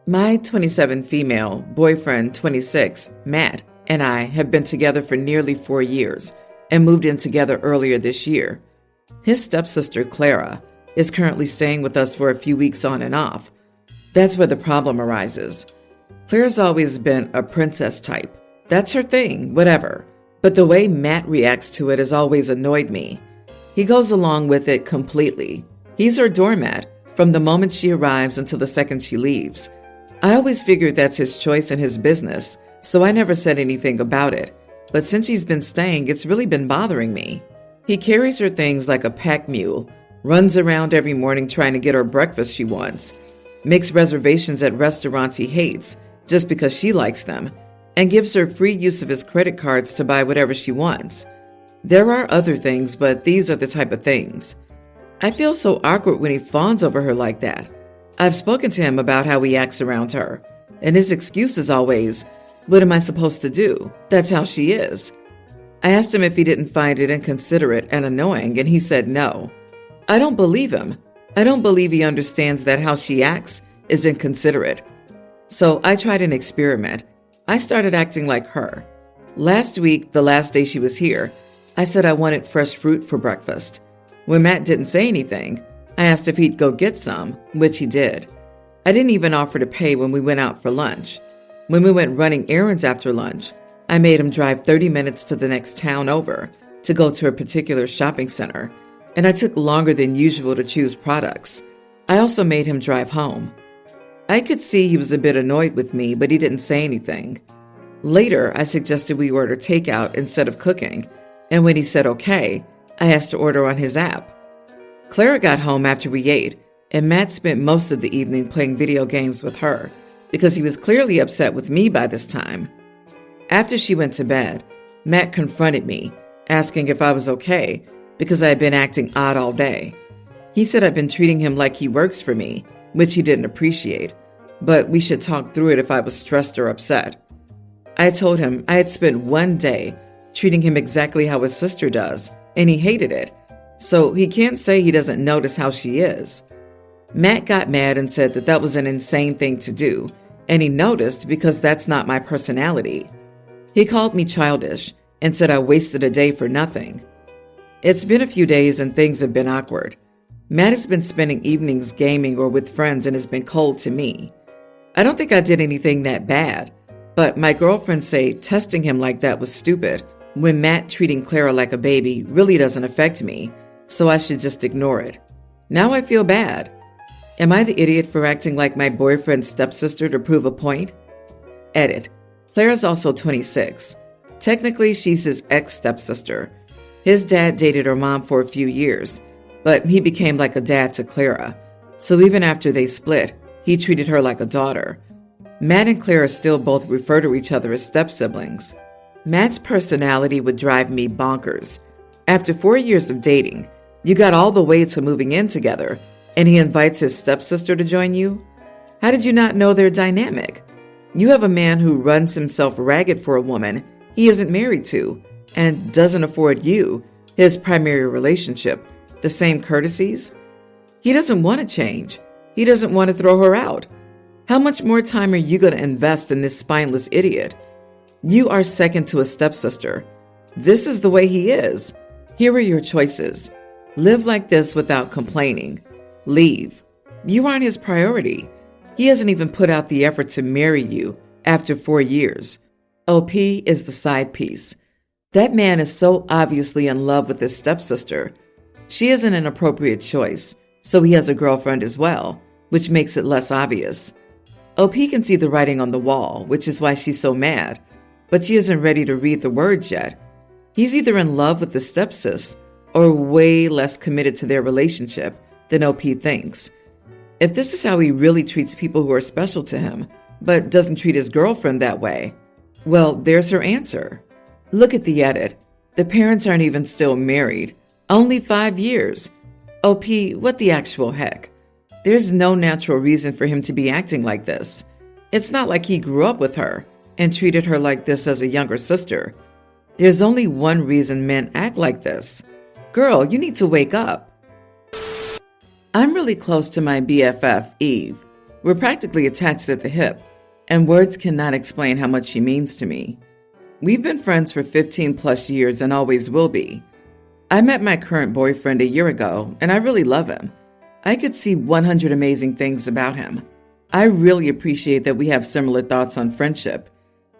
My 27 female boyfriend, 26, Matt, and I have been together for nearly 4 years and moved in together earlier this year. His stepsister, Clara, is currently staying with us for a few weeks on and off. That's where the problem arises. Clara's always been a princess type. That's her thing, whatever. But the way Matt reacts to it has always annoyed me. He goes along with it completely. He's her doormat from the moment she arrives until the second she leaves. I always figured that's his choice and his business, so I never said anything about it. But since she's been staying, it's really been bothering me. He carries her things like a pack mule, runs around every morning trying to get her breakfast she wants, makes reservations at restaurants he hates just because she likes them, and gives her free use of his credit cards to buy whatever she wants. There are other things, but these are the type of things. I feel so awkward when he fawns over her like that. I've spoken to him about how he acts around her, and his excuse is always, "What am I supposed to do? That's how she is." I asked him if he didn't find it inconsiderate and annoying, and he said no. I don't believe him. I don't believe he understands that how she acts is inconsiderate. So I tried an experiment. I started acting like her. Last week, the last day she was here, I said I wanted fresh fruit for breakfast. When Matt didn't say anything, I asked if he'd go get some, which he did. I didn't even offer to pay when we went out for lunch. When we went running errands after lunch, I made him drive 30 minutes to the next town over to go to a particular shopping center, and I took longer than usual to choose products. I also made him drive home. I could see he was a bit annoyed with me, but he didn't say anything. Later, I suggested we order takeout instead of cooking, and when he said okay, I asked to order on his app. Clara got home after we ate, and Matt spent most of the evening playing video games with her because he was clearly upset with me by this time. After she went to bed, Matt confronted me, asking if I was okay because I had been acting odd all day. He said I'd been treating him like he works for me, which he didn't appreciate, but we should talk through it if I was stressed or upset. I told him I had spent one day treating him exactly how his sister does, and he hated it. So he can't say he doesn't notice how she is. Matt got mad and said that that was an insane thing to do, and he noticed because that's not my personality. He called me childish and said I wasted a day for nothing. It's been a few days and things have been awkward. Matt has been spending evenings gaming or with friends and has been cold to me. I don't think I did anything that bad, but my girlfriends say testing him like that was stupid when Matt treating Clara like a baby really doesn't affect me, so I should just ignore it. Now I feel bad. Am I the idiot for acting like my boyfriend's stepsister to prove a point? Edit. Clara's also 26. Technically, she's his ex-stepsister. His dad dated her mom for a few years, but he became like a dad to Clara. So even after they split, he treated her like a daughter. Matt and Clara still both refer to each other as step-siblings. Matt's personality would drive me bonkers. After 4 years of dating, you got all the way to moving in together, and he invites his stepsister to join you? How did you not know their dynamic? You have a man who runs himself ragged for a woman he isn't married to and doesn't afford you, his primary relationship, the same courtesies? He doesn't want to change. He doesn't want to throw her out. How much more time are you going to invest in this spineless idiot? You are second to a stepsister. This is the way he is. Here are your choices. Live like this without complaining. Leave. You aren't his priority. He hasn't even put out the effort to marry you after 4 years. OP is the side piece. That man is so obviously in love with his stepsister. She isn't an appropriate choice, so he has a girlfriend as well, which makes it less obvious. OP can see the writing on the wall, which is why she's so mad, but she isn't ready to read the words yet. He's either in love with the stepsis or way less committed to their relationship than OP thinks. If this is how he really treats people who are special to him, but doesn't treat his girlfriend that way, well, there's her answer. Look at the edit. The parents aren't even still married. Only 5 years. OP, what the actual heck? There's no natural reason for him to be acting like this. It's not like he grew up with her and treated her like this as a younger sister. There's only one reason men act like this. Girl, you need to wake up. I'm really close to my BFF, Eve. We're practically attached at the hip, and words cannot explain how much she means to me. We've been friends for 15 plus years and always will be. I met my current boyfriend a year ago, and I really love him. I could see 100 amazing things about him. I really appreciate that we have similar thoughts on friendship.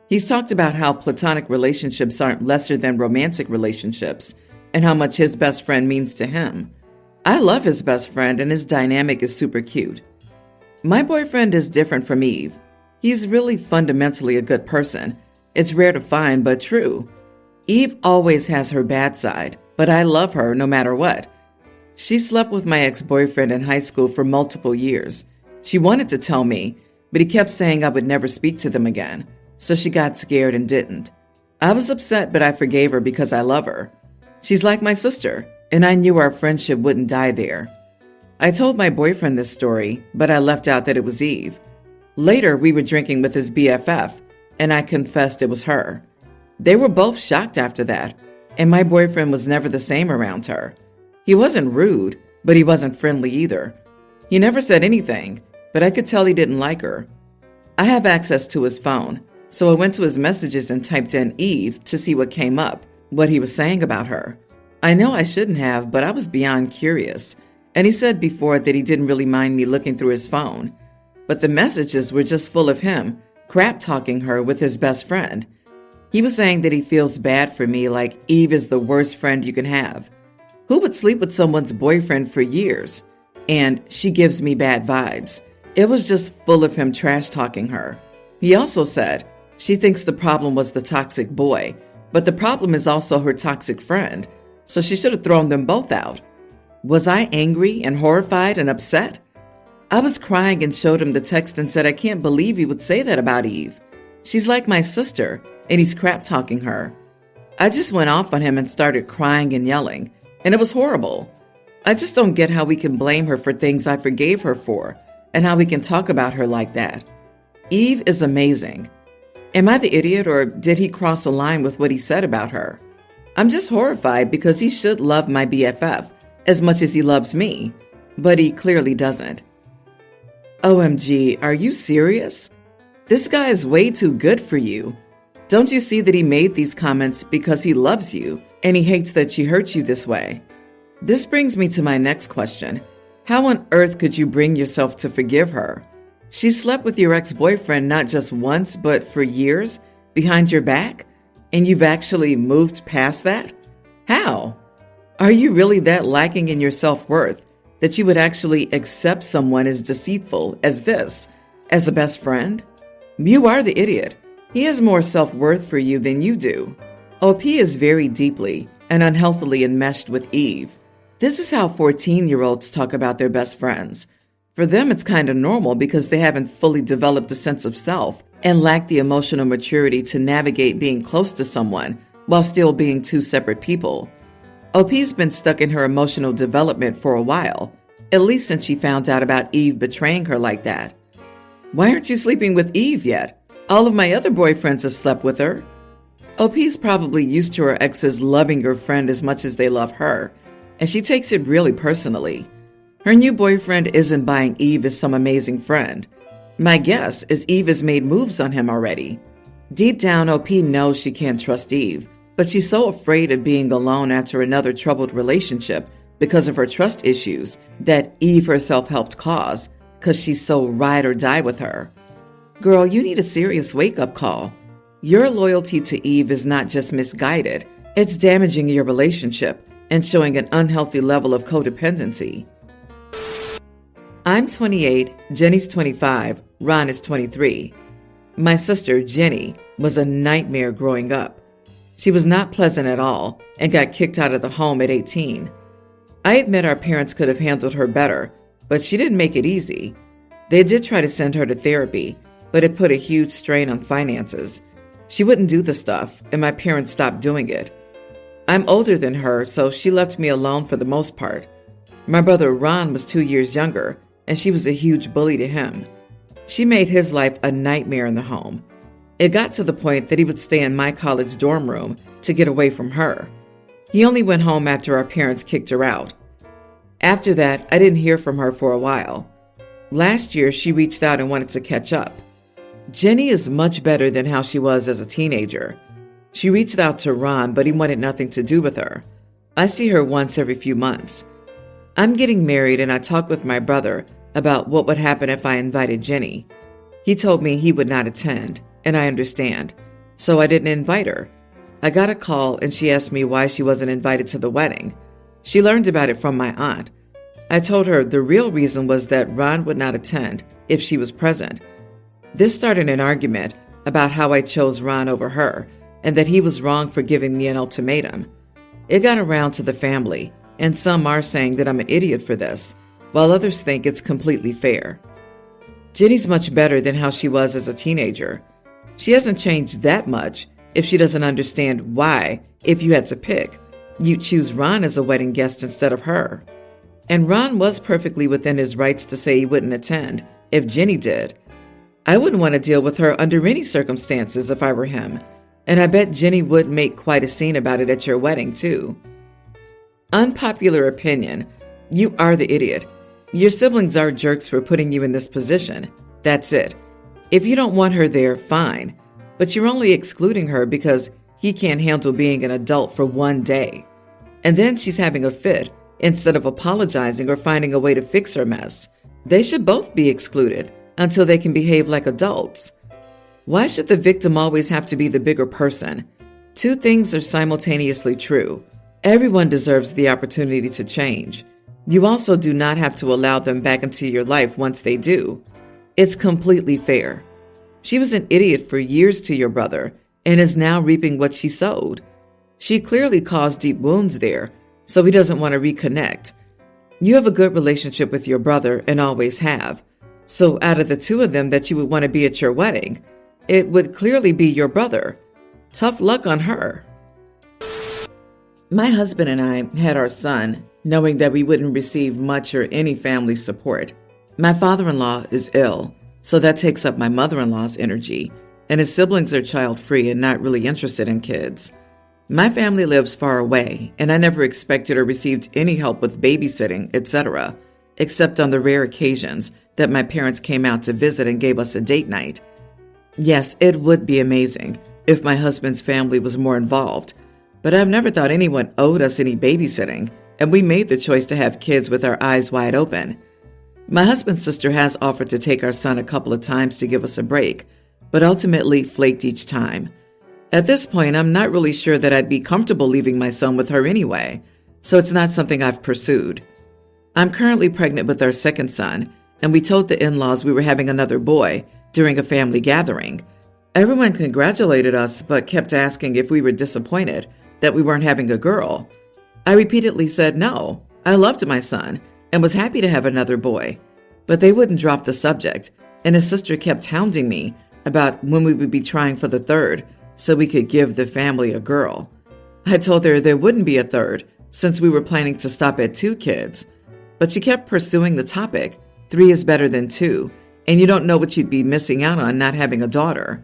He's talked about how platonic relationships aren't lesser than romantic relationships, and how much his best friend means to him. I love his best friend, and his dynamic is super cute. My boyfriend is different from Eve. He's really fundamentally a good person. It's rare to find, but true. Eve always has her bad side, but I love her no matter what. She slept with my ex-boyfriend in high school for multiple years. She wanted to tell me, but he kept saying I would never speak to them again, so she got scared and didn't. I was upset, but I forgave her because I love her. She's like my sister, and I knew our friendship wouldn't die there. I told my boyfriend this story, but I left out that it was Eve. Later, we were drinking with his BFF, and I confessed it was her. They were both shocked after that, and my boyfriend was never the same around her. He wasn't rude, but he wasn't friendly either. He never said anything, but I could tell he didn't like her. I have access to his phone, so I went to his messages and typed in Eve to see what came up, what he was saying about her. I know I shouldn't have, but I was beyond curious, and he said before that he didn't really mind me looking through his phone. But the messages were just full of him crap-talking her with his best friend. He was saying that he feels bad for me, like Eve is the worst friend you can have. Who would sleep with someone's boyfriend for years? And she gives me bad vibes. It was just full of him trash-talking her. He also said she thinks the problem was the toxic boy, but the problem is also her toxic friend, so she should have thrown them both out. Was I angry and horrified and upset? I was crying and showed him the text and said I can't believe he would say that about Eve. She's like my sister, and he's crap-talking her. I just went off on him and started crying and yelling, and it was horrible. I just don't get how we can blame her for things I forgave her for, and how we can talk about her like that. Eve is amazing. Am I the idiot, or did he cross a line with what he said about her? I'm just horrified because he should love my BFF as much as he loves me, but he clearly doesn't. OMG, are you serious? This guy is way too good for you. Don't you see that he made these comments because he loves you and he hates that she hurt you this way? This brings me to my next question. How on earth could you bring yourself to forgive her? She slept with your ex-boyfriend not just once, but for years, behind your back, and you've actually moved past that? How? Are you really that lacking in your self-worth that you would actually accept someone as deceitful as this, as a best friend? You are the idiot. He has more self-worth for you than you do. OP is very deeply and unhealthily enmeshed with Eve. This is how 14-year-olds talk about their best friends. For them, it's kind of normal because they haven't fully developed a sense of self and lack the emotional maturity to navigate being close to someone while still being two separate people. OP's been stuck in her emotional development for a while, at least since she found out about Eve betraying her like that. Why aren't you sleeping with Eve yet? All of my other boyfriends have slept with her. OP's probably used to her exes loving her friend as much as they love her, and she takes it really personally. Her new boyfriend isn't buying Eve as some amazing friend. My guess is Eve has made moves on him already. Deep down, OP knows she can't trust Eve, but she's so afraid of being alone after another troubled relationship because of her trust issues that Eve herself helped cause, because she's so ride or die with her. Girl, you need a serious wake-up call. Your loyalty to Eve is not just misguided, it's damaging your relationship and showing an unhealthy level of codependency. I'm 28, Jenny's 25, Ron is 23. My sister, Jenny, was a nightmare growing up. She was not pleasant at all and got kicked out of the home at 18. I admit our parents could have handled her better, but she didn't make it easy. They did try to send her to therapy, but it put a huge strain on finances. She wouldn't do the stuff, and my parents stopped doing it. I'm older than her, so she left me alone for the most part. My brother Ron was 2 years younger, and she was a huge bully to him. She made his life a nightmare in the home. It got to the point that he would stay in my college dorm room to get away from her. He only went home after our parents kicked her out. After that, I didn't hear from her for a while. Last year, she reached out and wanted to catch up. Jenny is much better than how she was as a teenager. She reached out to Ron, but he wanted nothing to do with her. I see her once every few months. I'm getting married, and I talked with my brother about what would happen if I invited Jenny. He told me he would not attend, and I understand, so I didn't invite her. I got a call, and she asked me why she wasn't invited to the wedding. She learned about it from my aunt. I told her the real reason was that Ron would not attend if she was present. This started an argument about how I chose Ron over her, and that he was wrong for giving me an ultimatum. It got around to the family, and some are saying that I'm an idiot for this, while others think it's completely fair. Jenny's much better than how she was as a teenager. She hasn't changed that much if she doesn't understand why, if you had to pick, you'd choose Ron as a wedding guest instead of her. And Ron was perfectly within his rights to say he wouldn't attend if Jenny did. I wouldn't want to deal with her under any circumstances if I were him, and I bet Jenny would make quite a scene about it at your wedding, too. Unpopular opinion, you are the idiot. Your siblings are jerks for putting you in this position. That's it. If you don't want her there, fine. But you're only excluding her because he can't handle being an adult for one day. And then she's having a fit instead of apologizing or finding a way to fix her mess. They should both be excluded until they can behave like adults. Why should the victim always have to be the bigger person? Two things are simultaneously true. Everyone deserves the opportunity to change. You also do not have to allow them back into your life once they do. It's completely fair. She was an idiot for years to your brother and is now reaping what she sowed. She clearly caused deep wounds there, so he doesn't want to reconnect. You have a good relationship with your brother and always have. So out of the two of them that you would want to be at your wedding, it would clearly be your brother. Tough luck on her. My husband and I had our son, knowing that we wouldn't receive much or any family support. My father-in-law is ill, so that takes up my mother-in-law's energy, and his siblings are child-free and not really interested in kids. My family lives far away, and I never expected or received any help with babysitting, etc., except on the rare occasions that my parents came out to visit and gave us a date night. Yes, it would be amazing if my husband's family was more involved, but I've never thought anyone owed us any babysitting, and we made the choice to have kids with our eyes wide open. My husband's sister has offered to take our son a couple of times to give us a break, but ultimately flaked each time. At this point, I'm not really sure that I'd be comfortable leaving my son with her anyway, so it's not something I've pursued. I'm currently pregnant with our second son, and we told the in-laws we were having another boy during a family gathering. Everyone congratulated us, but kept asking if we were disappointed that we weren't having a girl. I repeatedly said no, I loved my son and was happy to have another boy, but they wouldn't drop the subject, and his sister kept hounding me about when we would be trying for the third so we could give the family a girl. I told her there wouldn't be a third since we were planning to stop at 2 kids, but she kept pursuing the topic. 3 is better than 2, and you don't know what you'd be missing out on not having a daughter.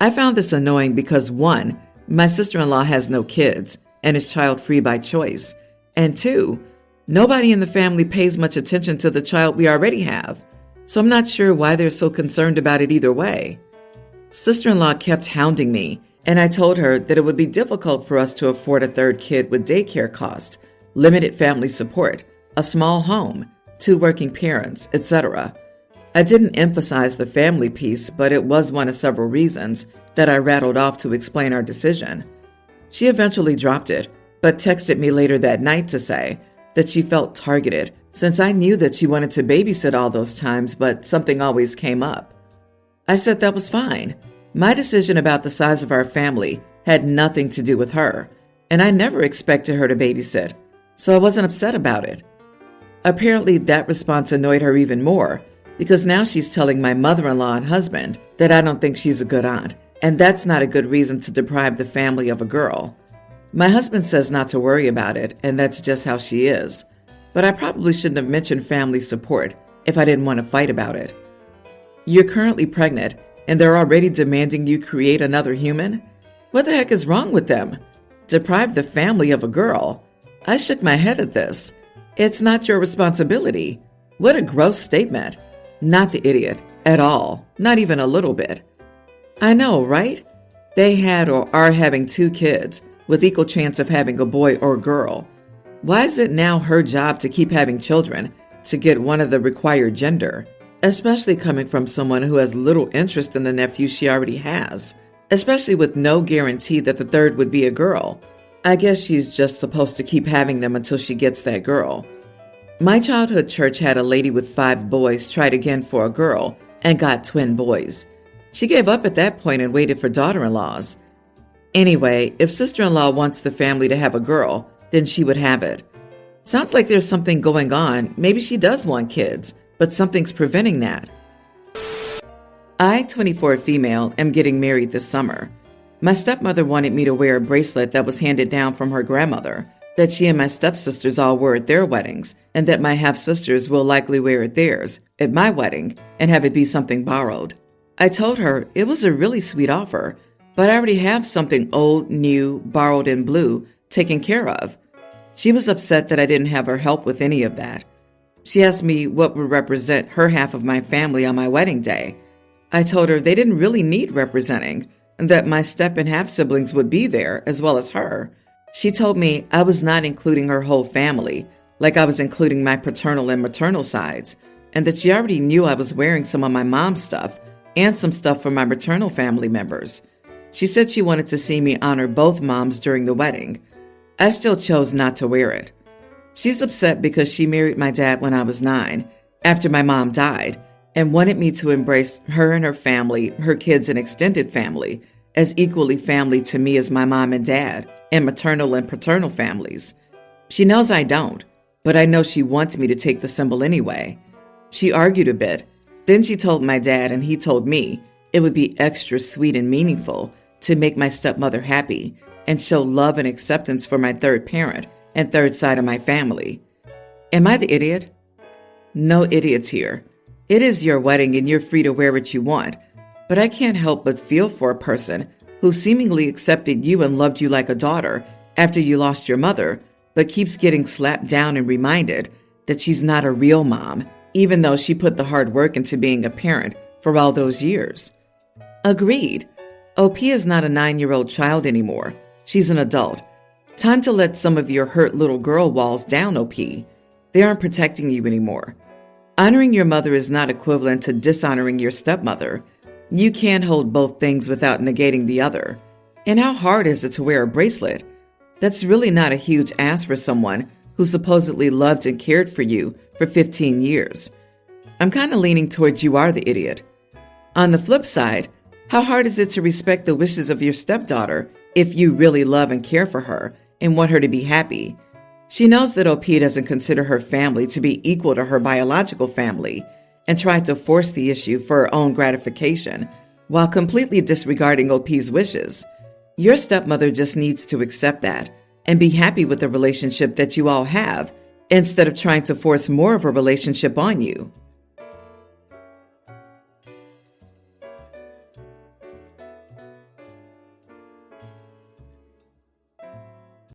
I found this annoying because 1, my sister-in-law has no kids and is child-free by choice, and 2, nobody in the family pays much attention to the child we already have, so I'm not sure why they're so concerned about it either way. Sister-in-law kept hounding me, and I told her that it would be difficult for us to afford a 3rd kid with daycare cost, limited family support, a small home, 2 working parents, etc. I didn't emphasize the family piece, but it was one of several reasons that I rattled off to explain our decision. She eventually dropped it, but texted me later that night to say that she felt targeted since I knew that she wanted to babysit all those times, but something always came up. I said that was fine. My decision about the size of our family had nothing to do with her, and I never expected her to babysit, so I wasn't upset about it. Apparently, that response annoyed her even more, because now she's telling my mother-in-law and husband that I don't think she's a good aunt, and that's not a good reason to deprive the family of a girl. My husband says not to worry about it, and that's just how she is. But I probably shouldn't have mentioned family support if I didn't want to fight about it. You're currently pregnant, and they're already demanding you create another human? What the heck is wrong with them? Deprive the family of a girl? I shook my head at this. It's not your responsibility. What a gross statement. Not the idiot. At all. Not even a little bit. I know, right? They had or are having 2 kids with equal chance of having a boy or girl. Why is it now her job to keep having children to get one of the required gender, especially coming from someone who has little interest in the nephew she already has, especially with no guarantee that the third would be a girl? I guess she's just supposed to keep having them until she gets that girl. My childhood church had a lady with 5 boys tried again for a girl and got twin boys. She gave up at that point and waited for daughter-in-laws. Anyway, if sister-in-law wants the family to have a girl, then she would have it. Sounds like there's something going on. Maybe she does want kids, but something's preventing that. I, 24 female, am getting married this summer. My stepmother wanted me to wear a bracelet that was handed down from her grandmother, that she and my stepsisters all wore at their weddings, and that my half-sisters will likely wear at theirs, at my wedding, and have it be something borrowed. I told her it was a really sweet offer, but I already have something old, new, borrowed in blue, taken care of. She was upset that I didn't have her help with any of that. She asked me what would represent her half of my family on my wedding day. I told her they didn't really need representing, and that my step and half-siblings would be there, as well as her. She told me I was not including her whole family, like I was including my paternal and maternal sides, and that she already knew I was wearing some of my mom's stuff and some stuff from my maternal family members. She said she wanted to see me honor both moms during the wedding. I still chose not to wear it. She's upset because she married my dad when I was 9, after my mom died, and wanted me to embrace her and her family, her kids and extended family, as equally family to me as my mom and dad, and maternal and paternal families. She knows I don't, but I know she wants me to take the symbol anyway. She argued a bit. Then she told my dad, and he told me, it would be extra sweet and meaningful to make my stepmother happy and show love and acceptance for my third parent and third side of my family. Am I the idiot? No idiots here. It is your wedding and you're free to wear what you want, but I can't help but feel for a person who seemingly accepted you and loved you like a daughter after you lost your mother, but keeps getting slapped down and reminded that she's not a real mom, even though she put the hard work into being a parent for all those years. Agreed. OP is not a 9-year-old child anymore. She's an adult. Time to let some of your hurt little girl walls down, OP. They aren't protecting you anymore. Honoring your mother is not equivalent to dishonoring your stepmother. You can't hold both things without negating the other. And how hard is it to wear a bracelet? That's really not a huge ask for someone who supposedly loved and cared for you for 15 years. I'm kind of leaning towards you are the idiot. On the flip side, how hard is it to respect the wishes of your stepdaughter if you really love and care for her and want her to be happy? She knows that OP doesn't consider her family to be equal to her biological family and tried to force the issue for her own gratification while completely disregarding OP's wishes. Your stepmother just needs to accept that and be happy with the relationship that you all have instead of trying to force more of a relationship on you.